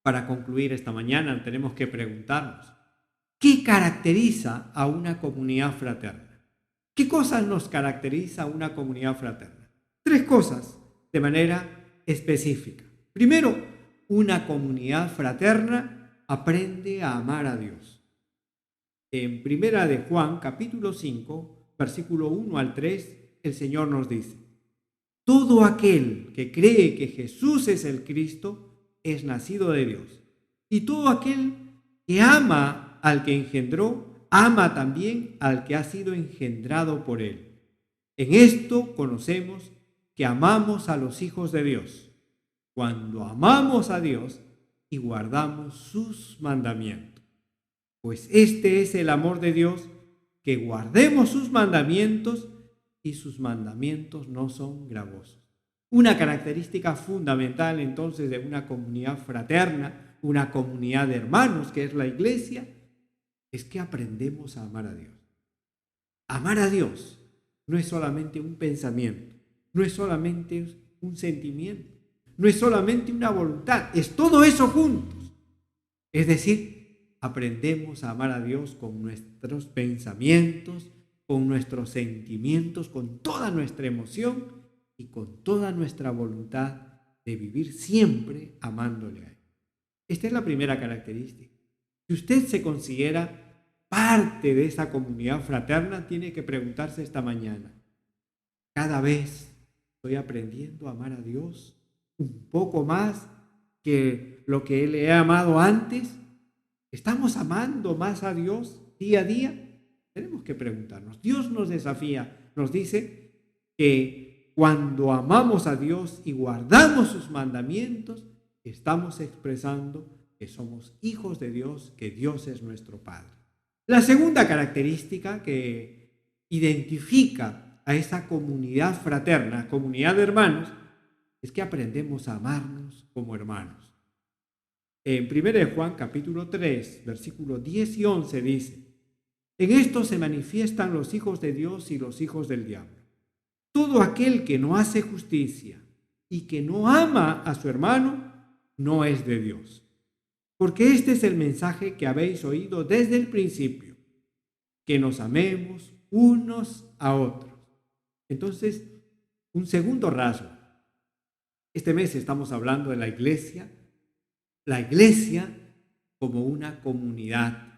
para concluir esta mañana tenemos que preguntarnos: ¿qué caracteriza a una comunidad fraterna? ¿Qué cosas nos caracteriza a una comunidad fraterna? 3 cosas de manera específica. Primero, una comunidad fraterna aprende a amar a Dios. En Primera de Juan, capítulo 5, versículo 1 al 3, el Señor nos dice: todo aquel que cree que Jesús es el Cristo es nacido de Dios, y todo aquel que ama al que engendró, ama también al que ha sido engendrado por él. En esto conocemos que amamos a los hijos de Dios, cuando amamos a Dios y guardamos sus mandamientos. Pues este es el amor de Dios, que guardemos sus mandamientos, y sus mandamientos no son gravosos. Una característica fundamental entonces de una comunidad fraterna, una comunidad de hermanos que es la iglesia, es que aprendemos a amar a Dios. Amar a Dios no es solamente un pensamiento, no es solamente un sentimiento, no es solamente una voluntad, es todo eso juntos. Es decir, aprendemos a amar a Dios con nuestros pensamientos, con nuestros sentimientos, con toda nuestra emoción y con toda nuestra voluntad de vivir siempre amándole a Él. Esta es la primera característica. Si usted se considera parte de esa comunidad fraterna, tiene que preguntarse esta mañana: ¿cada vez estoy aprendiendo a amar a Dios un poco más que lo que Él he amado antes? ¿Estamos amando más a Dios día a día? Tenemos que preguntarnos. Dios nos desafía, nos dice que cuando amamos a Dios y guardamos sus mandamientos, estamos expresando que somos hijos de Dios, que Dios es nuestro Padre. La segunda característica que identifica a esa comunidad fraterna, comunidad de hermanos, es que aprendemos a amarnos como hermanos. En 1 Juan capítulo 3, versículos 10 y 11 dice: en esto se manifiestan los hijos de Dios y los hijos del diablo. Todo aquel que no hace justicia y que no ama a su hermano no es de Dios. Porque este es el mensaje que habéis oído desde el principio, que nos amemos unos a otros. Entonces, un segundo rasgo. Este mes estamos hablando de la iglesia como una comunidad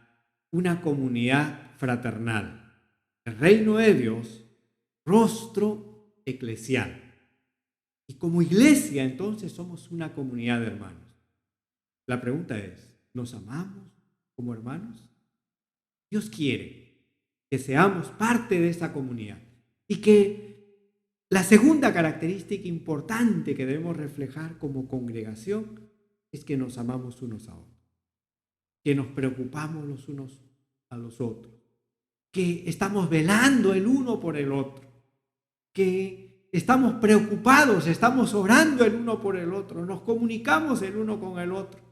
fraternal. El reino de Dios, rostro eclesial. Y como iglesia, entonces, somos una comunidad de hermanos. La pregunta es, ¿nos amamos como hermanos? Dios quiere que seamos parte de esa comunidad y que la segunda característica importante que debemos reflejar como congregación es que nos amamos unos a otros, que nos preocupamos los unos a los otros, que estamos velando el uno por el otro, que estamos preocupados, estamos orando el uno por el otro, nos comunicamos el uno con el otro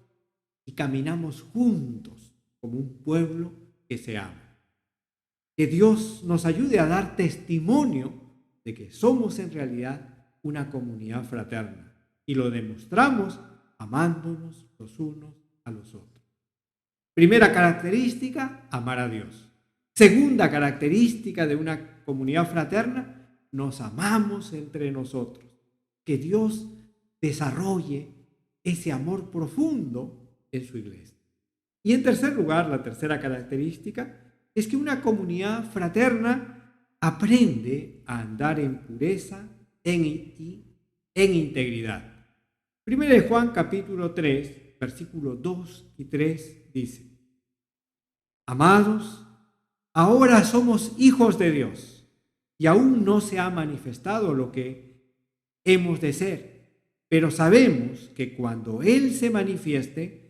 y caminamos juntos como un pueblo que se ama. Que Dios nos ayude a dar testimonio de que somos en realidad una comunidad fraterna y lo demostramos amándonos los unos a los otros. Primera característica, amar a Dios. Segunda característica de una comunidad fraterna, nos amamos entre nosotros. Que Dios desarrolle ese amor profundo en su iglesia. Y en tercer lugar, la tercera característica es que una comunidad fraterna aprende a andar en pureza y en integridad. 1 Juan capítulo 3, versículos 2 y 3 dice: amados, ahora somos hijos de Dios y aún no se ha manifestado lo que hemos de ser, pero sabemos que cuando Él se manifieste,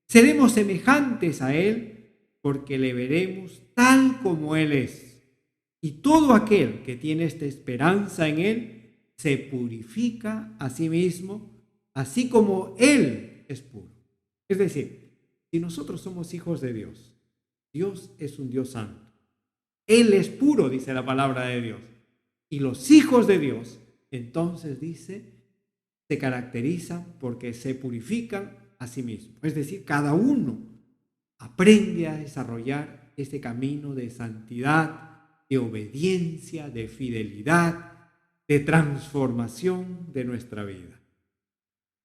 seremos semejantes a Él porque le veremos tal como Él es. Y todo aquel que tiene esta esperanza en Él se purifica a sí mismo, así como Él es puro. Es decir, si nosotros somos hijos de Dios, Dios es un Dios santo. Él es puro, dice la palabra de Dios. Y los hijos de Dios, entonces dice, se caracterizan porque se purifican a sí mismos. Es decir, cada uno aprende a desarrollar ese camino de santidad, de obediencia, de fidelidad, de transformación de nuestra vida.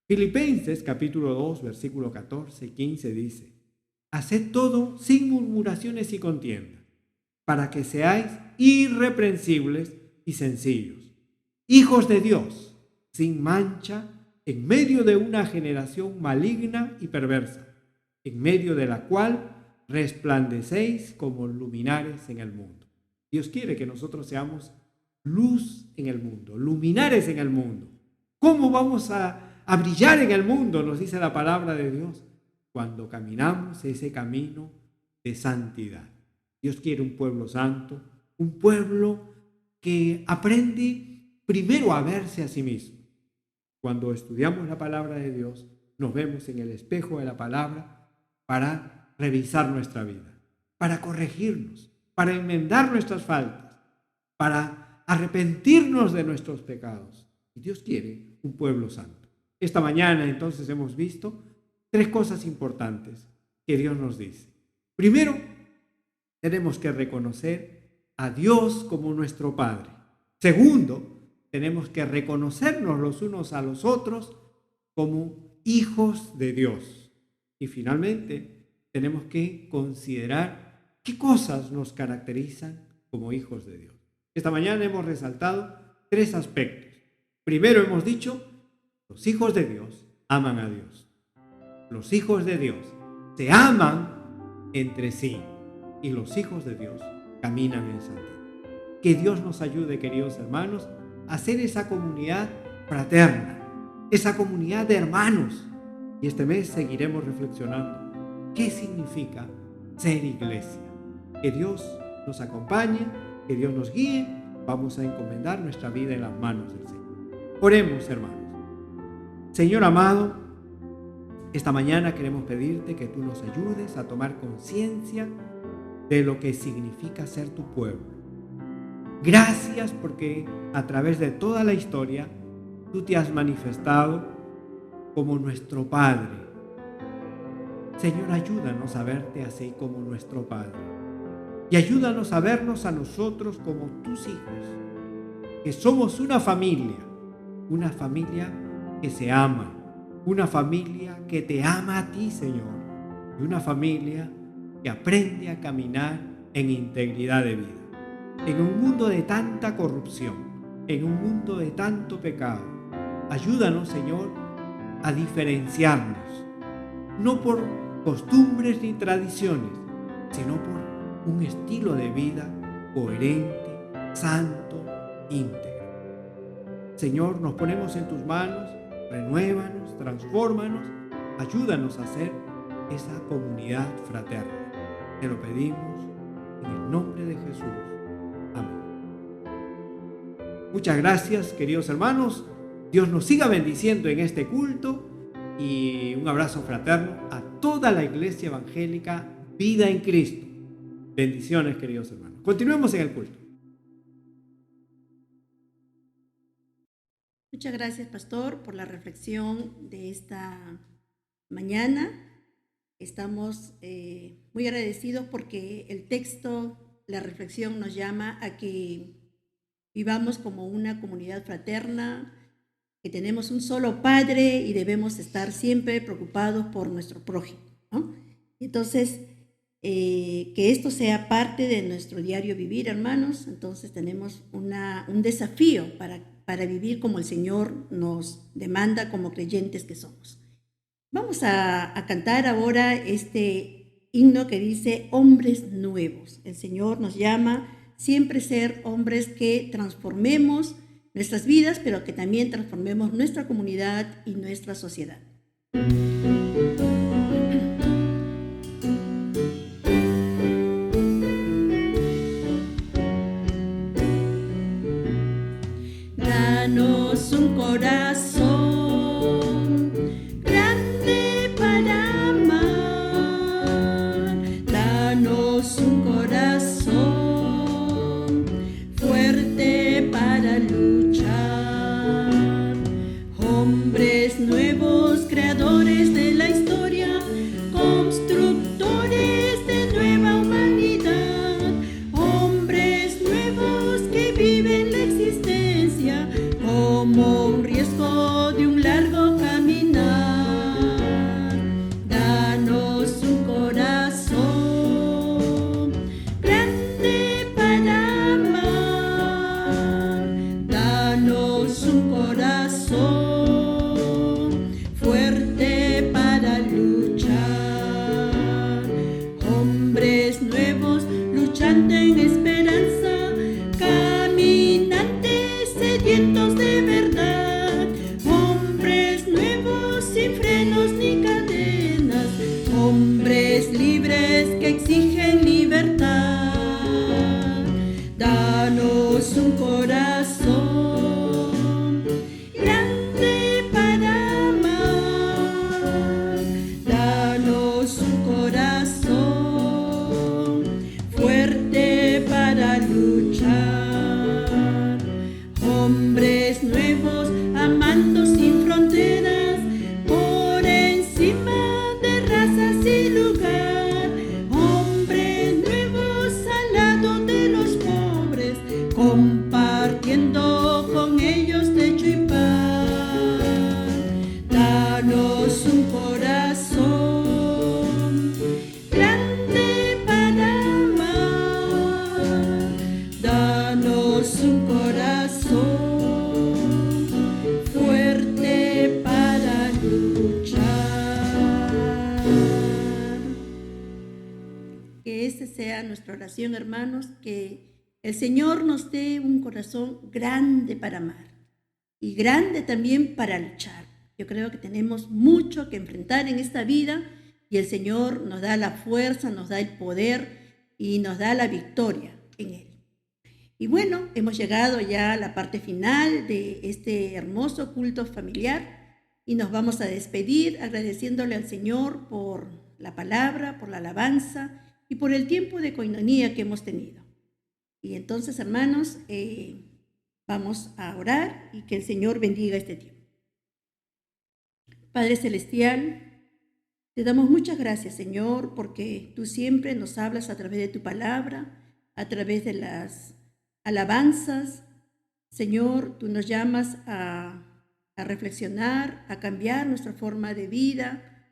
Filipenses capítulo 2, versículo 14 y 15 dice: haced todo sin murmuraciones y contiendas, para que seáis irreprensibles y sencillos, hijos de Dios, sin mancha, en medio de una generación maligna y perversa, en medio de la cual resplandecéis como luminares en el mundo. Dios quiere que nosotros seamos luz en el mundo, luminares en el mundo. ¿Cómo vamos a brillar en el mundo? Nos dice la palabra de Dios. Cuando caminamos ese camino de santidad. Dios quiere un pueblo santo, un pueblo que aprende primero a verse a sí mismo. Cuando estudiamos la palabra de Dios, nos vemos en el espejo de la palabra para revisar nuestra vida, para corregirnos, para enmendar nuestras faltas, para arrepentirnos de nuestros pecados. Y Dios quiere un pueblo santo. Esta mañana entonces hemos visto 3 cosas importantes que Dios nos dice. Primero, tenemos que reconocer a Dios como nuestro Padre. Segundo, tenemos que reconocernos los unos a los otros como hijos de Dios. Y finalmente, tenemos que considerar qué cosas nos caracterizan como hijos de Dios. Esta mañana hemos resaltado 3 aspectos. Primero hemos dicho, los hijos de Dios aman a Dios. Los hijos de Dios se aman entre sí y los hijos de Dios caminan en santidad. Que Dios nos ayude, queridos hermanos, a hacer esa comunidad fraterna, esa comunidad de hermanos. Y este mes seguiremos reflexionando qué significa ser iglesia. Que Dios nos acompañe, que Dios nos guíe. Vamos a encomendar nuestra vida en las manos del Señor. Oremos, hermanos. Señor amado, esta mañana queremos pedirte que tú nos ayudes a tomar conciencia de lo que significa ser tu pueblo. Gracias porque a través de toda la historia tú te has manifestado como nuestro Padre. Señor, ayúdanos a verte así como nuestro Padre. Y ayúdanos a vernos a nosotros como tus hijos, que somos una familia que se ama, una familia que te ama a ti, Señor, y una familia que aprende a caminar en integridad de vida. En un mundo de tanta corrupción, en un mundo de tanto pecado, ayúdanos, Señor, a diferenciarnos, no por costumbres ni tradiciones, sino por un estilo de vida coherente, santo, íntegro. Señor, nos ponemos en tus manos, renuévanos, transfórmanos, ayúdanos a ser esa comunidad fraterna. Te lo pedimos en el nombre de Jesús. Amén. Muchas gracias, queridos hermanos. Dios nos siga bendiciendo en este culto y un abrazo fraterno a toda la Iglesia Evangélica Vida en Cristo. Bendiciones, queridos hermanos. Continuemos en el culto. Muchas gracias, pastor, por la reflexión de esta mañana. Estamos muy agradecidos porque el texto, la reflexión nos llama a que vivamos como una comunidad fraterna, que tenemos un solo Padre y debemos estar siempre preocupados por nuestro prójimo, ¿no? Entonces, que esto sea parte de nuestro diario vivir, hermanos. Entonces tenemos un desafío para vivir como el Señor nos demanda como creyentes que somos. Vamos a cantar ahora este himno que dice hombres nuevos. El Señor nos llama siempre a ser hombres que transformemos nuestras vidas, pero que también transformemos nuestra comunidad y nuestra sociedad. Danos un corazón grande para amar. Danos un corazón fuerte para luchar. Hombres nuevos, creadores de la historia, constructores de nueva humanidad. Hombres nuevos que viven la existencia como un riesgo de un largo caminar. Danos un corazón grande para amar. Danos un corazón fuerte para luchar. santos de verdad, hombres nuevos sin frenos ni cadenas, hombres libres que exigen libertad. Danos un corazón grande para amar, danos un corazón fuerte para luchar, hombres nuevos amando sin fronteras, por encima de razas y lugar, hombres nuevos al lado de los pobres, compartiendo con ellos techo y pan. Danos un corazón grande para amar, danos un corazón fuerte para luchar. Que esa sea nuestra oración, hermanos, que el Señor nos dé un corazón grande para amar y grande también para luchar. Yo creo que tenemos mucho que enfrentar en esta vida y el Señor nos da la fuerza, nos da el poder y nos da la victoria en Él. Y bueno, hemos llegado ya a la parte final de este hermoso culto familiar y nos vamos a despedir agradeciéndole al Señor por la palabra, por la alabanza y por el tiempo de coinonía que hemos tenido. Y entonces, hermanos, vamos a orar y que el Señor bendiga este tiempo. Padre Celestial, te damos muchas gracias, Señor, porque tú siempre nos hablas a través de tu palabra, a través de las alabanzas. Señor, tú nos llamas a reflexionar, a cambiar nuestra forma de vida,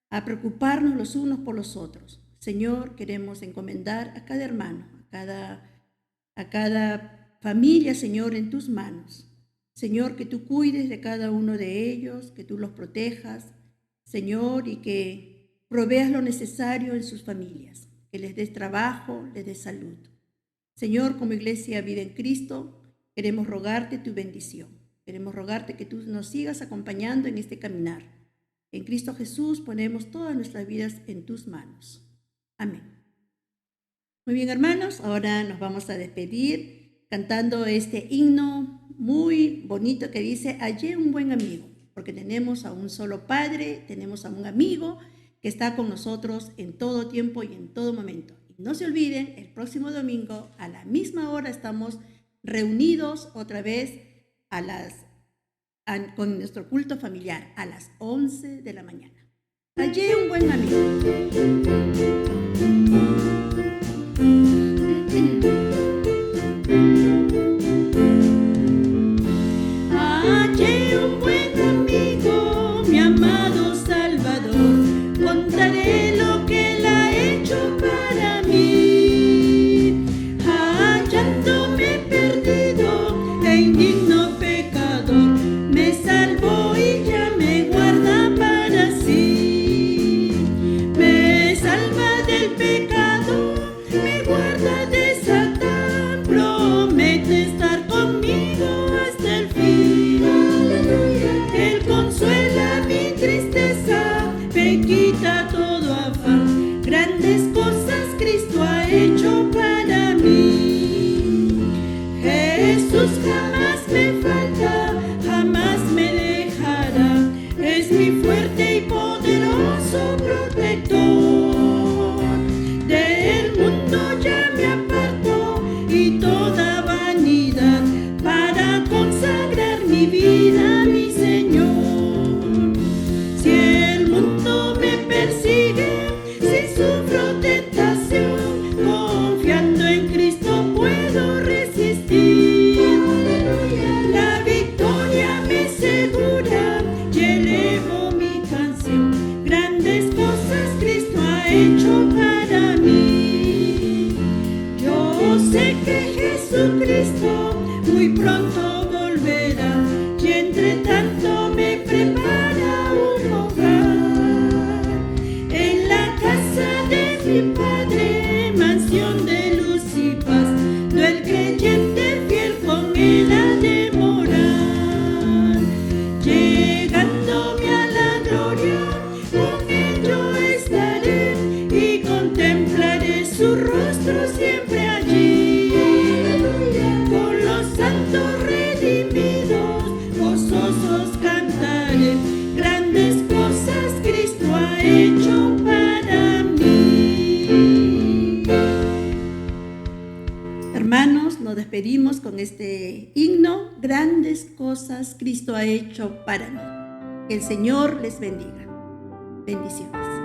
a preocuparnos los unos por los otros. Señor, queremos encomendar a cada hermano, a cada familia, Señor, en tus manos. Señor, que tú cuides de cada uno de ellos, que tú los protejas, Señor, y que proveas lo necesario en sus familias, que les des trabajo, les des salud. Señor, como Iglesia Vida en Cristo, queremos rogarte tu bendición. Queremos rogarte que tú nos sigas acompañando en este caminar. En Cristo Jesús ponemos todas nuestras vidas en tus manos. Amén. Muy bien, hermanos, ahora nos vamos a despedir cantando este himno muy bonito que dice: hallé un buen amigo, porque tenemos a un solo Padre, tenemos a un amigo que está con nosotros en todo tiempo y en todo momento. Y no se olviden, el próximo domingo a la misma hora estamos reunidos otra vez con nuestro culto familiar a las 11 de la mañana. Hallé un buen amigo. Hallé un buen amigo, mi amado Salvador, contaré lo que él ha hecho para mí. Hallándome perdido e indigno pecador, me salvó y ya me guarda para sí. Me salva del pecado, me guarda de Satán, promete estar conmigo hasta el fin. Aleluya. despedimos con este himno: grandes cosas Cristo ha hecho para mí. Que el Señor les bendiga. Bendiciones.